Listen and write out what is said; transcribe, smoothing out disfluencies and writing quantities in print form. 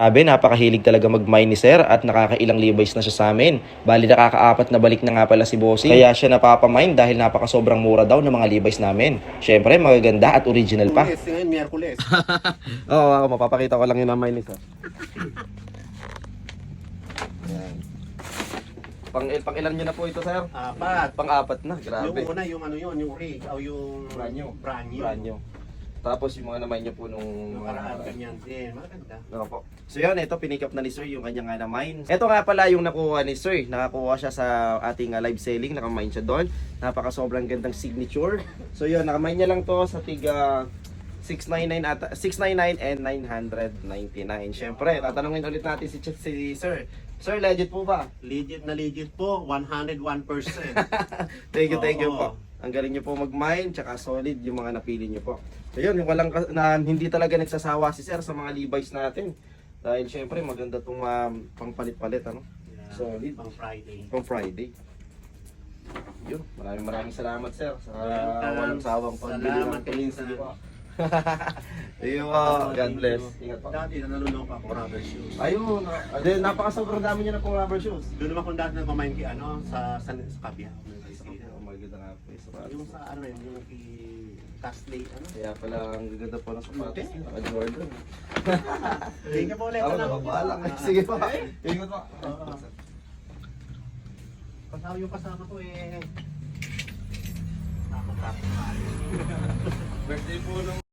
Sabi, napakahilig talaga mag-mine ni Sir at nakakailang Levi's na siya sa amin. Bali, nakakaapat na balik na nga pala si Bossing. Kaya siya napapamine dahil napaka-sobrang mura daw ng mga Levi's namin. Syempre, magaganda at original pa. Lunes, ngayon, Miyerkules. Oo, ako mapapakita ko lang yun ang mine ni Sir. Yan. Pang ilan nyo na po ito, Sir? Apat. Pang-apat na, Yung grabe. una, yung ano yun, yung rig, o yung Brand new. Brand new. Brand new. Tapos yung mga naman nyo po nung Yung karaan ganyan din, maganda. Opo. So yun, ito pinik up na ni Sir yung kanyang na mine. Ito nga pala yung nakuha ni Sir. Nakakuha siya sa ating live selling. Nakamine siya doon. Napaka sobrang gandang signature. So yun, nakamine niya lang to sa tiga 699 at 699 and 999. Syempre, tatanungin ulit natin si Sir. Sir, legit po ba? Legit na legit po, 101%. Thank you Oo. po. Ang galing niyo po mag-mine, tsaka solid yung mga napili niyo po. So yun, yung walang na hindi talaga nagsasawa si Sir sa mga Levi's natin. Dahil syempre maganda tong pangpalit-palit, ano? Yeah, Solid. pang Friday. Pang Friday. Yun, maraming salamat Sir sa Welcome. walang sawang pagbili Salamat ng din tuloy sa- sa iyo po. God bless. Ingat po. Dati naluloko ako rubber shoes. Ayun, napaka-sobrang dami niyo na pong rubber shoes. Doon naman kung dati nagmamain kay ano, sa Kabya. Oh my God, nga po. Yung sa ano yun, yung kay Castley, ano? Kaya pala ang ganda po ng sapatos niya. Naka-Jordan. Thank you po ulit. Ako ano? napapaalam. Sige pa. Ingat pa. Oo. Kasama yung kasama ko eh. Ako Birthday po nung